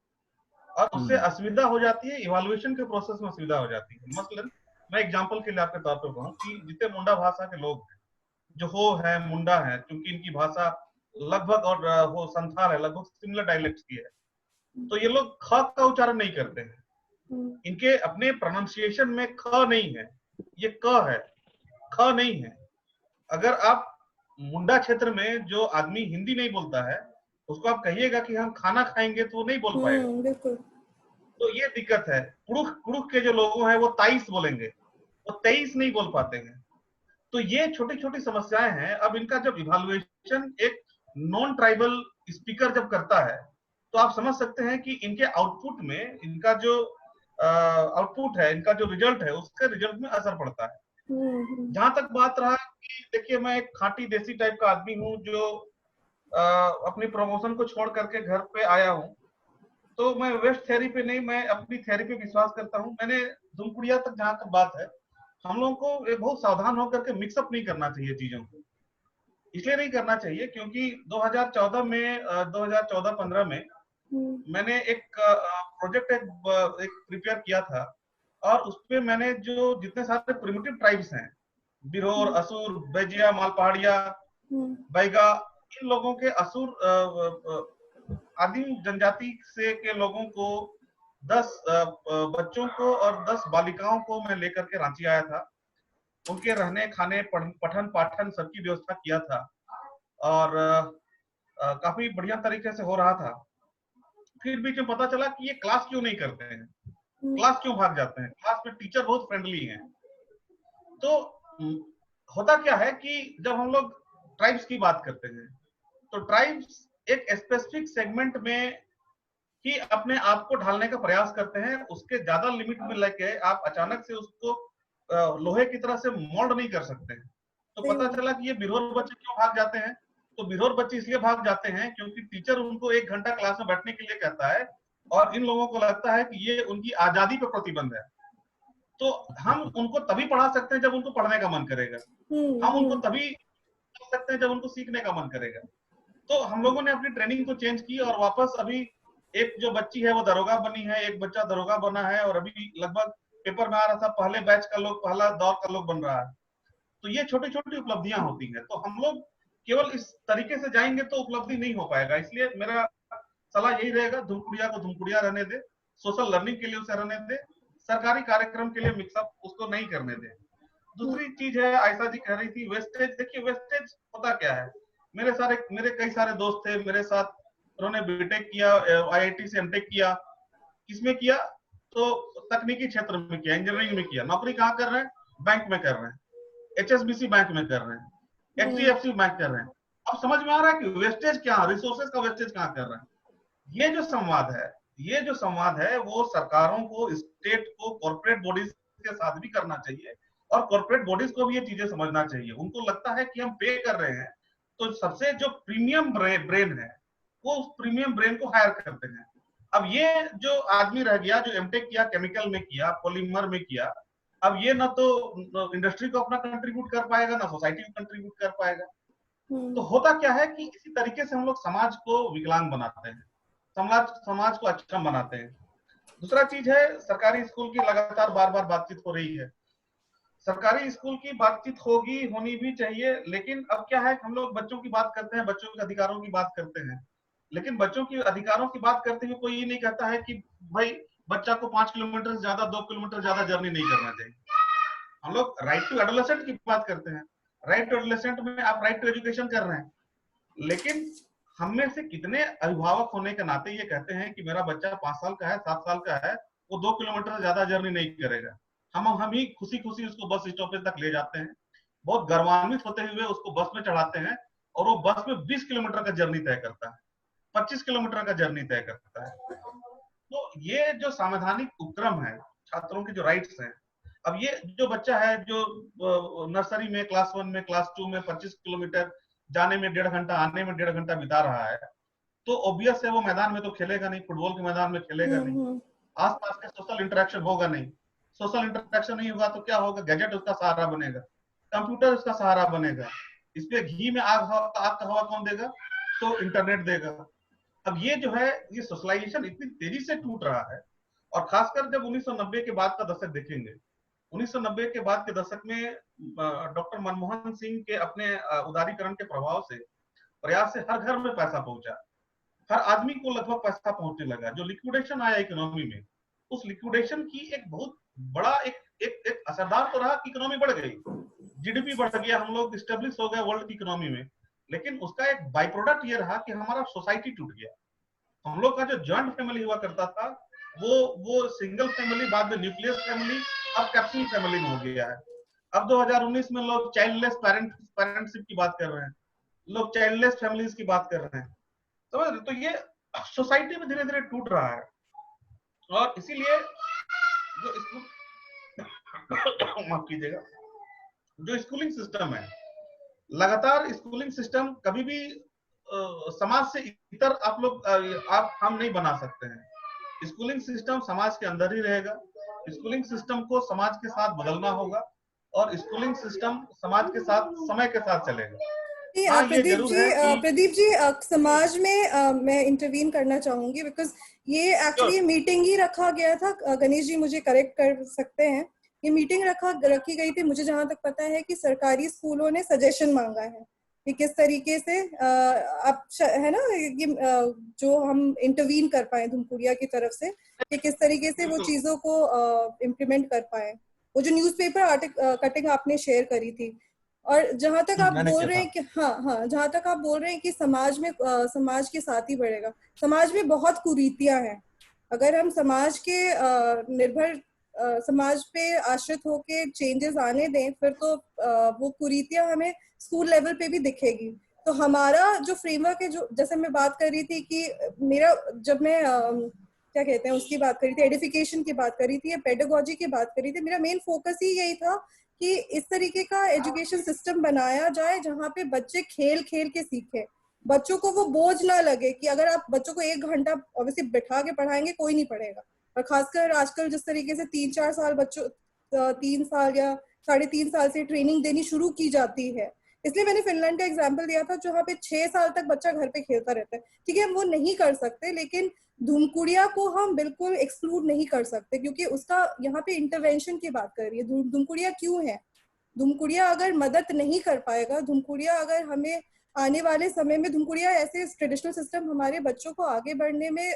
और उससे असुविधा हो जाती है, इवैल्यूएशन के प्रोसेस में असुविधा हो जाती है। मसलन मैं एग्जांपल के लिए आपके तौर पर कहूँ कि जितने मुंडा भाषा के लोग हैं, जो हो है मुंडा है, क्योंकि इनकी भाषा लगभग और वो संथाल है, लगभग सिमिलर डायलेक्ट्स की है, तो ये लोग ख का उच्चारण नहीं करते हैं। इनके अपने प्रोनाउंसिएशन में ख नहीं है, ये क है, ख नहीं है। अगर आप मुंडा क्षेत्र में जो आदमी हिंदी नहीं बोलता है, उसको आप कहिएगा कि हम खाना खाएंगे तो वो नहीं बोल पाएगा। बिल्कुल। तो ये दिक्कत है। कुड़ुक कुड़ुक के जो लोग हैं वो 23 बोलेंगे, वो 23 नहीं बोल पाते हैं। तो ये छोटी छोटी समस्याएं हैं। अब इनका जब इवैल्यूएशन एक नॉन ट्राइबल स्पीकर जब करता है, तो आप समझ सकते हैं कि इनके आउटपुट में, इनका जो आउटपुट है, इनका जो रिजल्ट है, उसके रिजल्ट में असर पड़ता है। जहां तक बात रहा कि देखिए मैं एक खांटी देसी टाइप का आदमी हूं जो अपनी प्रमोशन को छोड़ करके घर पे आया हूं, तो मैं वेस्ट थ्योरी पे नहीं, मैं अपनी थ्योरी पे विश्वास करता हूं। मैंने दुमकुड़िया तक जहां तक बात है, हम लोगों को बहुत सावधान होकर के मिक्सअप नहीं करना चाहिए चीजों को। इसलिए नहीं करना चाहिए क्योंकि 2014 में 2014-15 में मैंने एक प्रोजेक्ट एक प्रिपेयर किया था, और उसपे मैंने जो जितने सारे प्रिमिटिव ट्राइब्स हैं, बिरोर, असुर, बैजिया, मालपहाड़िया, बैगा, इन लोगों के असुर आदिम जनजाति से के लोगों को 10 बच्चों को और 10 बालिकाओं को मैं लेकर के रांची आया था। उनके रहने, खाने, पठन पाठन सबकी व्यवस्था किया था, और काफी बढ़िया तरीके से हो रहा था। फिर बीच में पता चला कि ये क्लास क्यों नहीं करते हैं, क्लास क्यों भाग जाते हैं, क्लास में टीचर बहुत फ्रेंडली हैं। तो होता क्या है कि जब हम लोग ट्राइब्स की बात करते हैं, तो ट्राइब्स एक स्पेसिफिक सेगमेंट में ही अपने आप को ढालने का प्रयास करते हैं। उसके ज्यादा लिमिट में लेके आप अचानक से उसको लोहे की तरह से मोल्ड नहीं कर सकते हैं। तो पता चला कि ये बिरहोर बच्चे क्यों भाग जाते हैं। तो बिरहोर बच्चे इसलिए भाग जाते हैं क्योंकि टीचर उनको 1 घंटा क्लास में बैठने के लिए कहता है, और इन लोगों को लगता है कि ये उनकी आजादी पे प्रतिबंध है। तो हम उनको तभी पढ़ा सकते हैं जब उनको पढ़ने का मन करेगा, हम उनको तभी पढ़ा सकते हैं जब उनको सीखने का मन करेगा। तो हम लोगों ने अपनी ट्रेनिंग को चेंज की, और वापस अभी एक जो बच्ची है वो दरोगा बनी है, एक बच्चा दरोगा बना है, और अभी लगभग पेपर में आ रहा था पहले बैच का लोग, पहला दौर का लोग बन रहा है। तो ये छोटी छोटी उपलब्धियां होती हैं। तो हम लोग केवल इस तरीके से जाएंगे तो उपलब्धि नहीं हो पाएगा। इसलिए मेरा सलाह यही रहेगा, धुमकुड़िया को धुमकुड़िया रहने दे, सोशल लर्निंग के लिए उसे रहने दे, सरकारी कार्यक्रम के लिए मिक्सअप उसको नहीं करने दे। दूसरी चीज है, आयशा जी कह रही थी वेस्टेज। देखिए वेस्टेज होता क्या है, मेरे कई सारे दोस्त थे मेरे साथ, उन्होंने बीटेक किया, आईआईटी से एमटेक किया। किसमें किया? तो तकनीकी क्षेत्र में किया, इंजीनियरिंग में किया। नौकरी कहाँ कर रहे हैं? बैंक में कर रहे हैं, एचएसबीसी बैंक में कर रहे हैं, एचडीएफसी बैंक कर रहे हैं। अब समझ में आ रहा है कि वेस्टेज क्या, रिसोर्सेज का वेस्टेज कहाँ कर रहे हैं। ये जो संवाद है वो सरकारों को, स्टेट को, कॉर्पोरेट बॉडीज के साथ भी करना चाहिए, और कॉर्पोरेट बॉडीज को भी ये चीजें समझना चाहिए। उनको लगता है कि हम पे कर रहे हैं, तो सबसे जो प्रीमियम ब्रेन है वो उस प्रीमियम ब्रेन को हायर करते हैं। अब ये जो आदमी रह गया जो एमटेक किया, केमिकल में किया, पॉलीमर में किया, अब ये ना तो इंडस्ट्री को अपना कंट्रीब्यूट कर पाएगा, ना सोसाइटी को कंट्रीब्यूट कर पाएगा। तो होता क्या है कि इसी तरीके से हम लोग समाज को विकलांग बनाते हैं, समाज को अक्षम बनाते हैं। दूसरा चीज है, सरकारी स्कूल की लगातार बार बार बातचीत हो रही है। सरकारी स्कूल की बातचीत होगी, होनी भी चाहिए, लेकिन अब क्या है, हम लोग बच्चों की बात करते हैं, बच्चों के अधिकारों की बात करते हैं, लेकिन बच्चों की अधिकारों की बात करते हुए कोई ये नहीं कहता है कि भाई बच्चा को 5 किलोमीटर से ज्यादा, 2 किलोमीटर ज्यादा जर्नी नहीं करना चाहिए। हम लोग राइट टू एडोलेसेंट की बात करते हैं। राइट टू एडोलेसेंट में आप राइट टू एजुकेशन कर रहे हैं, लेकिन हम में से कितने अभिभावक होने के नाते ये कहते हैं कि मेरा बच्चा 5 साल का है, 7 साल का है, वो 2 किलोमीटर से ज्यादा जर्नी नहीं करेगा। हम ही खुशी खुशी उसको बस स्टॉपेज तक ले जाते हैं, बहुत गर्वान्वित होते हुए उसको बस में चढ़ाते हैं, और वो बस में 20 किलोमीटर का जर्नी तय करता है, 25 किलोमीटर का जर्नी तय करता है। तो ये जो संवैधानिक उपक्रम है, छात्रों के जो राइट्स हैं, अब ये जो बच्चा है जो नर्सरी में, क्लास 1 में, क्लास 2 में 25 किलोमीटर जाने में 1.5 घंटा, आने में 1.5 घंटा बिता रहा है, तो ऑब्वियस है वो मैदान में तो खेलेगा नहीं, फुटबॉल के मैदान में खेलेगा नहीं, आसपास के सोशल इंटरेक्शन होगा नहीं। सोशल इंटरेक्शन नहीं होगा तो क्या होगा? गैजेट उसका सहारा बनेगा, कंप्यूटर उसका सहारा बनेगा। इस पे घी में आग का हवा कौन देगा? तो इंटरनेट देगा। अब ये जो है, ये सोशलाइजेशन इतनी तेजी से टूट रहा है, और खासकर जब 1990 के बाद का दशक देखेंगे, 1990 के बाद के दशक में डॉक्टर मनमोहन सिंह के अपने उदारीकरण के प्रभाव से, प्रयास से हर घर में पैसा पहुंचा, हर आदमी को लगभग पैसा पहुंचने लगा। जो लिक्विडेशन आया इकोनॉमी में, उस लिक्विडेशन की एक बहुत बड़ा एक असरदार तो रहा कि इकोनॉमी बढ़ गई, जीडीपी बढ़ गया, हम लोग स्टेब्लिश हो गए वर्ल्ड की इकोनॉमी में। लेकिन उसका एक बाई प्रोडक्ट ये रहा कि हमारा सोसाइटी टूट गया। हम लोग का जो जॉइंट फैमिली हुआ करता था, वो सिंगल फैमिली, बाद में न्यूक्लियर फैमिली, अब कैप्सूल फैमिली में हो गया है। अब 2019 में लोग चाइल्डलेस पेरेंटशिप की बात कर रहे हैं, लोग चाइल्डलेस फैमिलीज की बात कर रहे हैं। तो ये सोसाइटी में धीरे धीरे टूट रहा है। और इसीलिए जो माफ कीजिएगा, जो स्कूलिंग सिस्टम है, लगातार स्कूलिंग सिस्टम कभी भी समाज से इतर हम नहीं बना सकते हैं। स्कूलिंग सिस्टम समाज के अंदर ही रहेगा। स्कूलिंग सिस्टम को समाज के साथ बदलना होगा, और स्कूलिंग सिस्टम समाज के साथ समय के साथ चलेगा। हाँ, ये जरूर है कि प्रदीप जी, समाज में मैं इंटरवीन करना चाहूंगी, बिकॉज ये एक्चुअली मीटिंग ही रखा गया था। गणेश जी मुझे करेक्ट कर सकते हैं, ये मीटिंग रखी गई थी, मुझे जहां तक पता है कि सरकारी स्कूलों ने सजेशन मांगा है कि किस तरीके से आप है ना, ये जो हम इंटरवीन कर पाए धुमकुड़िया की तरफ से, कि किस तरीके से वो चीजों को इम्प्लीमेंट कर पाए। वो जो न्यूज़पेपर कटिंग आपने शेयर करी थी, और जहां तक आप बोल रहे हैं कि हाँ, जहां तक आप बोल रहे हैं कि समाज में समाज के साथ ही बढ़ेगा। समाज में बहुत कुरीतियां हैं, अगर हम समाज के निर्भर समाज पे आश्रित होके चेंजेस आने दें, फिर तो वो कुरीतियां हमें स्कूल लेवल पे भी दिखेगी। तो हमारा जो फ्रेमवर्क है, जो जैसे मैं बात कर रही थी कि मेरा, जब मैं क्या कहते हैं उसकी बात करी थी, एडिफिकेशन की बात करी थी, या पेडागोजी की बात करी थी, मेरा मेन फोकस ही यही था कि इस तरीके का एजुकेशन सिस्टम बनाया जाए जहाँ पे बच्चे खेल खेल के सीखे, बच्चों को वो बोझ ना लगे कि अगर आप बच्चों को 1 घंटा ऑब्वियसली बैठा के पढ़ाएंगे कोई नहीं पढ़ेगा। और खासकर आजकल जिस तरीके से 3-4 साल बच्चों 3 साल या 3.5 साल से ट्रेनिंग देनी शुरू की जाती है, इसलिए मैंने फिनलैंड का एग्जाम्पल दिया था जहाँ पे 6 साल तक बच्चा घर पे खेलता रहता है। ठीक है, हम वो नहीं कर सकते, लेकिन धुमकुड़िया को हम बिल्कुल एक्सक्लूड नहीं कर सकते, क्योंकि उसका यहाँ पे इंटरवेंशन की बात कर रही है। धुमकुड़िया क्यों है? धुमकुड़िया अगर मदद नहीं कर पाएगा, धुमकुड़िया अगर हमें आने वाले समय में, धुमकुड़िया ऐसे ट्रेडिशनल सिस्टम हमारे बच्चों को आगे बढ़ने में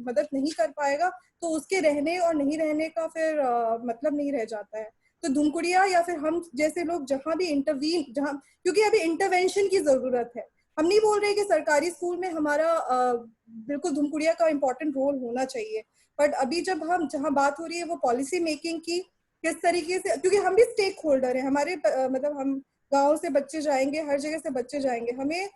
मदद नहीं कर पाएगा, तो उसके रहने और नहीं रहने का फिर मतलब नहीं रह जाता है। तो धुमकुड़िया या फिर हम जैसे लोग जहाँ भी क्योंकि अभी इंटरवेंशन की जरूरत है। हम नहीं बोल रहे कि सरकारी स्कूल में हमारा बिल्कुल धुमकुड़िया का इम्पोर्टेंट रोल होना चाहिए, बट अभी जहाँ बात हो रही है वो पॉलिसी मेकिंग की, किस तरीके से, क्योंकि हम भी स्टेक होल्डर हैं, हमारे मतलब हम गांव से बच्चे जाएंगे, हर जगह से बच्चे जाएंगे, हमें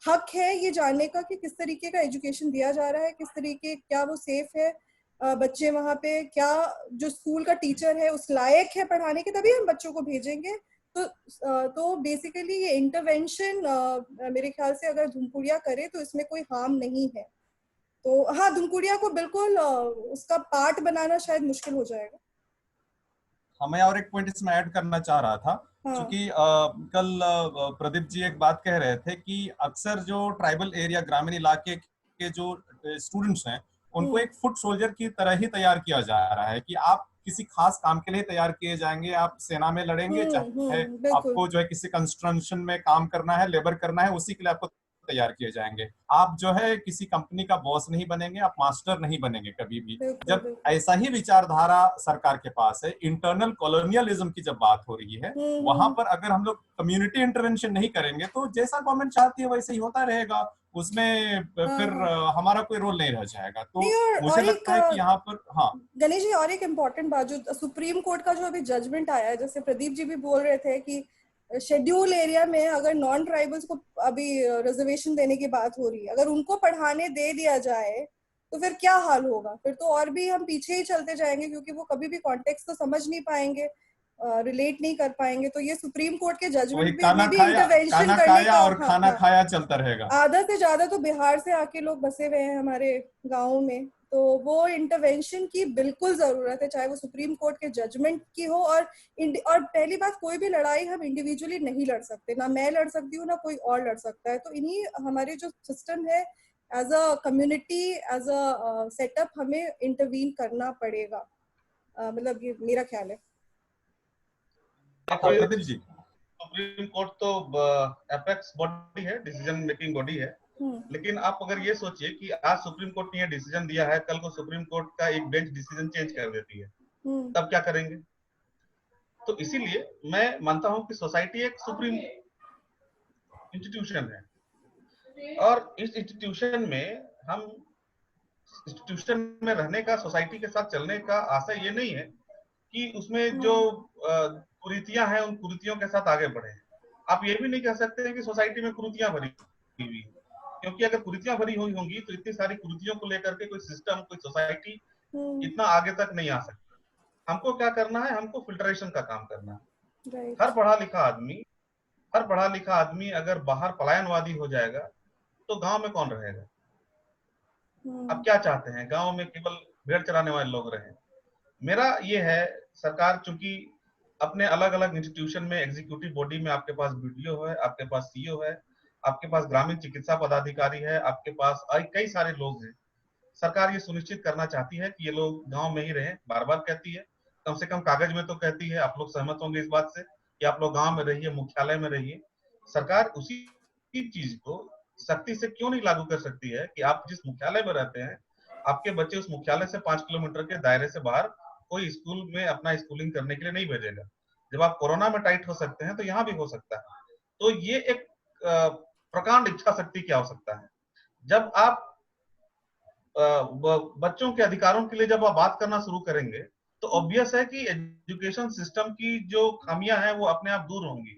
हक है ये जानने का कि किस तरीके का एजुकेशन दिया जा रहा है, किस तरीके, क्या वो सेफ है, बच्चे वहाँ पे, क्या जो स्कूल का टीचर है उस लायक है पढ़ाने के, तभी हम बच्चों को भेजेंगे। तो बेसिकली ये इंटरवेंशन मेरे ख्याल से अगर धुमकुड़िया करे तो इसमें कोई हार्म नहीं है। तो हाँ, धुमकुड़िया को बिल्कुल उसका पार्ट बनाना शायद मुश्किल हो जाएगा। मैं और एक पॉइंट इसमें ऐड करना चाह रहा था, क्योंकि कल प्रदीप जी एक बात कह रहे थे कि अक्सर जो ट्राइबल एरिया, ग्रामीण इलाके के जो स्टूडेंट्स हैं, उनको एक फुट सोल्जर की तरह ही तैयार किया जा रहा है कि आप किसी खास काम के लिए तैयार किए जाएंगे, आप सेना में लड़ेंगे, चाहे आपको जो है किसी कंस्ट्रक्शन में काम करना है, लेबर करना है, उसी के लिए आपको तैयार किए जाएंगे। आप जो है किसी कंपनी का बॉस नहीं बनेंगे, आप मास्टर नहीं बनेंगे कभी भी। जब ऐसा ही विचारधारा सरकार के पास है, इंटरनल कॉलोनियलिज्म की जब बात हो रही है, वहां पर अगर हम लोग कम्युनिटी इंटरवेंशन नहीं करेंगे तो जैसा गवर्नमेंट चाहती है वैसे ही होता रहेगा, उसमें फिर हमारा कोई रोल नहीं रह जाएगा। तो मुझे लगता है कि यहाँ पर गणेश जी, और एक इम्पोर्टेंट बात, जो सुप्रीम कोर्ट का जो अभी जजमेंट आया है, जैसे प्रदीप जी भी बोल रहे थे कि शेड्यूल एरिया में अगर नॉन ट्राइबल्स को अभी रिजर्वेशन देने की बात हो रही है, अगर उनको पढ़ाने दे दिया जाए तो फिर क्या हाल होगा? फिर तो और भी हम पीछे ही चलते जाएंगे, क्योंकि वो कभी भी कॉन्टेक्स्ट तो समझ नहीं पाएंगे रिलेट नहीं कर पाएंगे, तो ये सुप्रीम कोर्ट के वही जजमेंट काना में भी खाया, इंटरवेंशन काना करने खाया का, और हाँ, खाना हाँ, खाया चलता रहेगा। आधा से ज्यादा तो बिहार से आके लोग बसे हुए हैं हमारे गाँव में, तो वो इंटरवेंशन की बिल्कुल जरूरत है, चाहे वो सुप्रीम कोर्ट के जजमेंट की हो। और पहली बात, कोई भी लड़ाई हम इंडिविजुअली नहीं लड़ सकते, ना मैं लड़ सकती हूँ ना कोई और लड़ सकता है, तो इन्हीं हमारे जो सिस्टम है as a community, as a setup, हमें इंटरवीन करना पड़ेगा। मतलब ये मेरा ख्याल है। प्रदीप जी, सुप्रीम कोर्ट तो एपेक्स बॉडी है, डिसीजन मेकिंग बॉडी है, लेकिन आप अगर ये सोचिए कि आज सुप्रीम कोर्ट ने डिसीजन दिया है, कल को सुप्रीम कोर्ट का एक बेंच डिसीजन चेंज कर देती है, तब क्या करेंगे? तो इसीलिए मैं मानता हूं कि सोसाइटी एक सुप्रीम इंस्टीट्यूशन है, और इस इंस्टीट्यूशन में हम इंस्टीट्यूशन में रहने का, सोसाइटी के साथ चलने का आशय ये नहीं है कि उसमें जो कुरीतियां हैं उन कुरीतियों के साथ आगे बढ़े। आप ये भी नहीं कह सकते हैं कि सोसाइटी में कुरीतियां भरी हुई है, क्योंकि अगर कुरीतियां भरी हुई होंगी तो इतनी सारी कुरीतियों को लेकर के कोई सिस्टम, कोई सोसाइटी इतना आगे तक नहीं आ सकती। हमको क्या करना है? हमको फिल्ट्रेशन का काम करना है। हर पढ़ा लिखा आदमी अगर बाहर पलायनवादी हो जाएगा तो गांव में कौन रहेगा? अब क्या चाहते हैं? गांव में केवल भेड़ चराने वाले लोग रहे? मेरा ये है, सरकार चूंकि अपने अलग अलग इंस्टीट्यूशन में, एग्जीक्यूटिव बॉडी में आपके पास बीडीओ है, आपके पास सीईओ है, आपके पास ग्रामीण चिकित्सा पदाधिकारी है, आपके पास कई सारे लोग हैं। सरकार ये सुनिश्चित करना चाहती है कि ये लोग गांव में ही रहें, बार बार कहती है, कम से कम कागज में तो कहती है। आप लोग सहमत होंगे इस बात से कि आप लोग गांव में रहिए, मुख्यालय में रहिए। सरकार उसी चीज को सख्ती से क्यों नहीं लागू कर सकती है कि आप जिस मुख्यालय में रहते हैं, आपके बच्चे उस मुख्यालय से 5 किलोमीटर के दायरे से बाहर कोई स्कूल में अपना स्कूलिंग करने के लिए नहीं भेजेगा। जब आप कोरोना में टाइट हो सकते हैं तो यहाँ भी हो सकता है। तो ये एक प्रकांड इच्छा शक्ति की आवश्यकता है। जब आप बच्चों के अधिकारों के लिए जब आप बात करना शुरू करेंगे तो ऑब्वियस है कि एजुकेशन सिस्टम की जो खामियां हैं वो अपने आप दूर होंगी।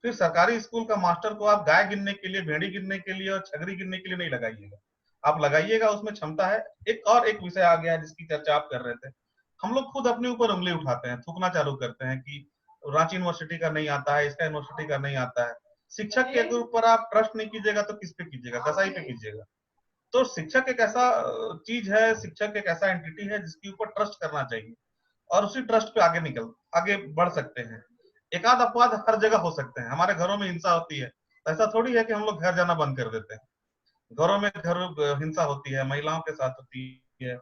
फिर सरकारी स्कूल का मास्टर को आप गाय गिनने के लिए, भेड़ी गिनने के लिए और छगरी गिनने के लिए नहीं लगाइएगा। आप लगाइएगा, उसमें क्षमता है। एक विषय आ गया है जिसकी चर्चा आप कर रहे थे। हम लोग खुद अपने ऊपर उंगली उठाते हैं, थूकना चालू करते हैं कि रांची यूनिवर्सिटी का नहीं आता है, इसका यूनिवर्सिटी का नहीं आता है। शिक्षक के ऊपर आप ट्रस्ट नहीं कीजिएगा तो किस पे कीजिएगा? दसाई पे कीजिएगा। तो शिक्षक एक ऐसा चीज है, शिक्षक एक ऐसा एंटिटी है जिसके ऊपर ट्रस्ट करना चाहिए, और उसी ट्रस्ट पे आगे बढ़ सकते हैं। एकाध अपवाद हर जगह हो सकते हैं। हमारे घरों में हिंसा होती है, ऐसा थोड़ी है कि हम लोग घर जाना बंद कर देते हैं। घरों में हिंसा होती है, महिलाओं के साथ होती है,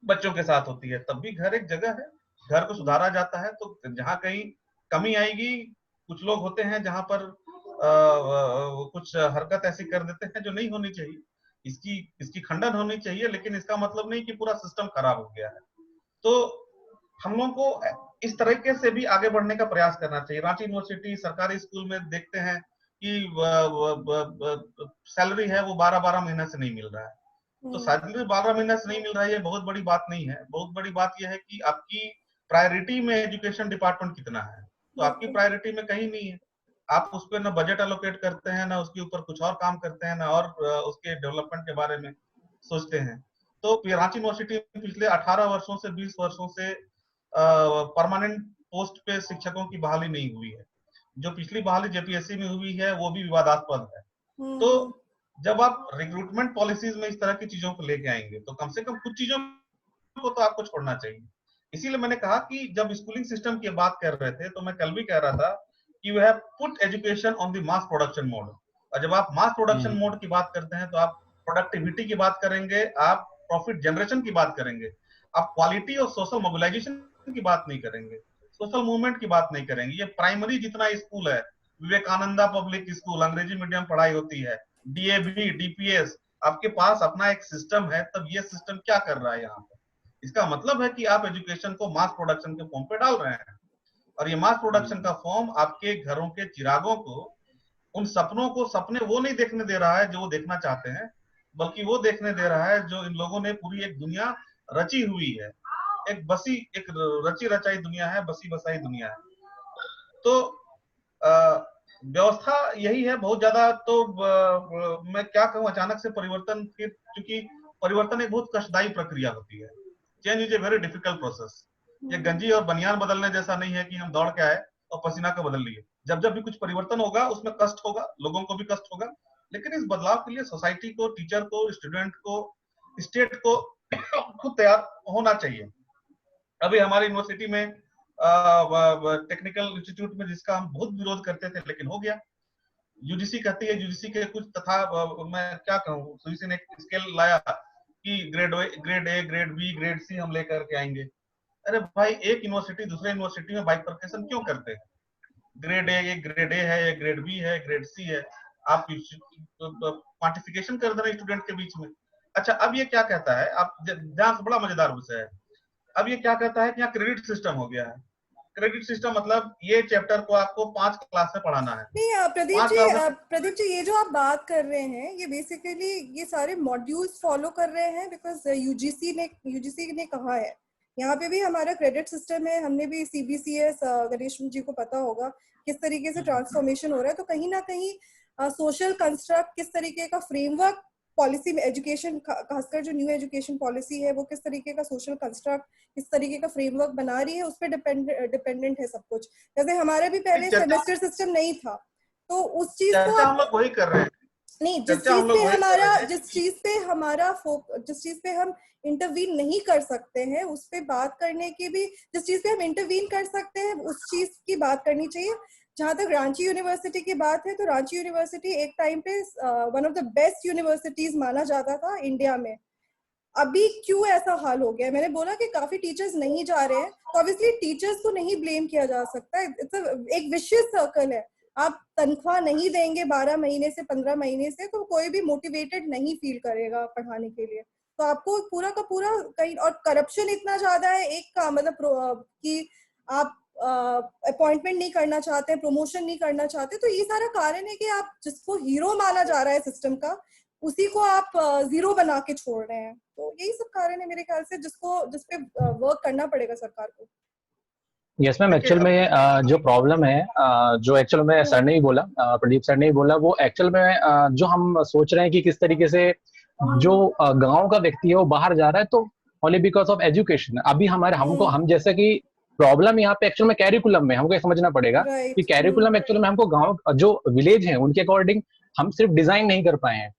बच्चों के साथ होती है, तब भी घर एक जगह है, घर को सुधारा जाता है। तो जहां कहीं कमी आएगी, कुछ लोग होते हैं जहां पर कुछ हरकत ऐसी कर देते हैं जो नहीं होनी चाहिए, इसकी खंडन होनी चाहिए, लेकिन इसका मतलब नहीं कि पूरा सिस्टम खराब हो गया है। तो हम लोगों को इस तरीके से भी आगे बढ़ने का प्रयास करना चाहिए। रांची यूनिवर्सिटी सरकारी स्कूल में देखते हैं कि सैलरी है वो 12-12 महीने से नहीं मिल रहा है। तो सैलरी 12 महीने से नहीं मिल रहा है, ये बहुत बड़ी बात नहीं है। बहुत बड़ी बात यह है कि आपकी प्रायोरिटी में एजुकेशन डिपार्टमेंट कितना है। तो आपकी प्रायोरिटी में कहीं नहीं है। आप उस पर ना बजट एलोकेट करते हैं, ना उसके ऊपर कुछ और काम करते हैं, ना और उसके डेवलपमेंट के बारे में सोचते हैं। तो रांची यूनिवर्सिटी पिछले 18 वर्षों से 20 वर्षों से परमानेंट पोस्ट पे शिक्षकों की बहाली नहीं हुई है। जो पिछली बहाली जेपीएससी में हुई है वो भी विवादास्पद है। तो जब आप रिक्रूटमेंट पॉलिसीज में इस तरह की चीजों को लेके आएंगे तो कम से कम कुछ चीजों को तो आपको छोड़ना चाहिए। इसीलिए मैंने कहा कि जब स्कूलिंग सिस्टम की बात कर रहे थे तो मैं कल भी कह रहा था कि we have put education on the mass production mode. और जब आप मास प्रोडक्शन मोड की बात करते हैं तो आप प्रोडक्टिविटी की बात करेंगे, आप प्रॉफिट जनरेशन की बात करेंगे, आप क्वालिटी और सोशल मोबिलाइजेशन की बात नहीं करेंगे, सोशल मूवमेंट की बात नहीं करेंगे। ये प्राइमरी जितना स्कूल है, विवेकानंदा पब्लिक स्कूल, अंग्रेजी मीडियम पढ़ाई होती है, डीएवी, डीपीएस, आपके पास अपना एक सिस्टम है। तब ये सिस्टम क्या कर रहा है यहाँ पर? इसका मतलब है कि आप एजुकेशन को मास प्रोडक्शन के फॉर्म पे डाल रहे हैं, और ये मास प्रोडक्शन का फॉर्म आपके घरों के चिरागों को, उन सपनों को, सपने वो नहीं देखने दे रहा है जो वो देखना चाहते हैं, बल्कि वो देखने दे रहा है जो इन लोगों ने पूरी एक दुनिया रची हुई है। एक रची रचाई दुनिया है, बसी बसाई दुनिया है। तो व्यवस्था यही है बहुत ज्यादा। तो मैं क्या कहूँ, अचानक से परिवर्तन, क्योंकि परिवर्तन एक बहुत कष्टदायी प्रक्रिया होती है। Change is a very difficult process. ये गंजी और बनियान बदलने जैसा नहीं है कि हम दौड़ के आए और पसीना को बदल लिए। जब जब भी कुछ परिवर्तन होगा उसमें कष्ट होगा, लोगों को भी कष्ट होगा, लेकिन इस बदलाव के लिए सोसाइटी को, टीचर को, स्टूडेंट को, स्टेट को खुद तैयार होना चाहिए। अभी हमारी यूनिवर्सिटी में टेक्निकल इंस्टीट्यूट में जिसका हम बहुत विरोध करते थे, लेकिन हो गया। यूजीसी कहती है, यूजीसी के कुछ तथा मैं क्या कहूँ, यूजीसी ने स्केल लाया कि grade A, grade B, grade C हम लेकर के आएंगे। अरे भाई, एक यूनिवर्सिटी दूसरे यूनिवर्सिटी में बाइफरकेशन क्यों करते हैं? ग्रेड ए, एक ग्रेड ए है, एक ग्रेड बी है, ग्रेड सी है, आप क्वांटिफिकेशन कर दे रहे स्टूडेंट के बीच में। अच्छा, अब ये क्या कहता है, आप जहाँ से बड़ा मजेदार विषय है, अब ये क्या कहता है कि यहाँ क्रेडिट सिस्टम हो गया है। क्रेडिट सिस्टम मतलब ये चैप्टर को आपको 5 क्लास में पढ़ाना है। नहीं प्रदीप जी, ये जो आप बात कर रहे हैं, ये बेसिकली ये सारे मॉड्यूल्स फॉलो कर रहे हैं बिकॉज यूजीसी ने कहा है। यहाँ पे भी हमारा क्रेडिट सिस्टम है, हमने भी सीबीसीएस, गणेश जी को पता होगा किस तरीके से ट्रांसफॉर्मेशन हो रहा है। तो कहीं ना कहीं सोशल कंस्ट्रक्ट, किस तरीके का फ्रेमवर्क पॉलिसी में, एजुकेशन खासकर जो न्यू एजुकेशन पॉलिसी है वो किस तरीके का सोशल कंस्ट्रक्ट, किस तरीके का फ्रेमवर्क बना रही है, उस पर डिपेंडेंट है सब कुछ। जैसे हमारे भी पहले सेमेस्टर सिस्टम नहीं था, तो उस चीज को हम लोग वही कर रहे हैं। नहीं, जिस चीज पे हम इंटरवीन नहीं कर सकते हैं उस पे बात करने की भी, जिस चीज पे हम इंटरवीन कर सकते हैं उस चीज की बात करनी चाहिए। जहां तक रांची यूनिवर्सिटी की बात है, तो रांची यूनिवर्सिटी एक टाइम पे one of the best universities माना जाता था इंडिया में। अभी क्यों ऐसा हाल हो गया? मैंने बोला कि काफी टीचर्स नहीं जा रहे हैं, तो ऑब्वियसली टीचर्स को नहीं ब्लेम किया जा सकता। एक विशियस सर्कल है। आप तनख्वाह नहीं देंगे 12 महीने से 15 महीने से, तो कोई भी मोटिवेटेड नहीं फील करेगा पढ़ाने के लिए। तो आपको पूरा का पूरा कहीं, और करप्शन इतना ज्यादा है, एक का मतलब कि आप अपॉइंटमेंट नहीं करना चाहते हैं, प्रमोशन नहीं करना चाहते, तो ये सारा कारण है कि आप जिसको हीरो माना जा रहा है सिस्टम का, उसी को आप जीरो बना के छोड़ रहे हैं। तो यही सब कारण है मेरे ख्याल से जिसपे वर्क करना पड़ेगा सरकार को। यस मैम, एक्चुअल में जो प्रॉब्लम है, जो एक्चुअल में सर ने ही बोला, प्रदीप सर ने ही बोला, वो एक्चुअल में जो हम सोच रहे हैं कि किस तरीके से जो गांव का व्यक्ति है वो बाहर जा रहा है, तो ओनली बिकॉज ऑफ एजुकेशन। अभी हम जैसे कि प्रॉब्लम यहाँ पे एक्चुअल में कैरिकुलम में हमको समझना पड़ेगा कि कैरिकुलम एक्चुअल में हमको गांव जो विलेज है उनके अकॉर्डिंग हम सिर्फ डिजाइन नहीं कर पाए हैं।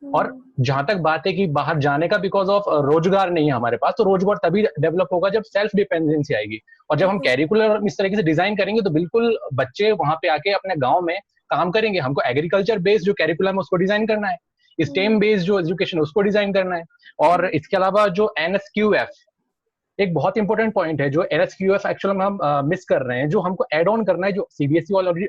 और जहां तक बात है कि बाहर जाने का, बिकॉज ऑफ रोजगार नहीं है हमारे पास, तो रोजगार तभी डेवलप होगा जब सेल्फ डिपेंडेंसी आएगी। और जब हम कैरिकुलर इस तरीके से डिजाइन करेंगे तो बिल्कुल बच्चे वहां पे आके अपने गांव में काम करेंगे। हमको एग्रीकल्चर बेस्ड जो कैरिकुलम है उसको डिजाइन करना है, स्टेम बेस्ड जो एजुकेशन उसको डिजाइन करना है। और इसके अलावा जो NSQF एक बहुत इंपॉर्टेंट पॉइंट है, जो NSQF एक्चुअल में हम मिस कर रहे हैं, जो हमको एड ऑन करना है, जो CBSE ऑलरेडी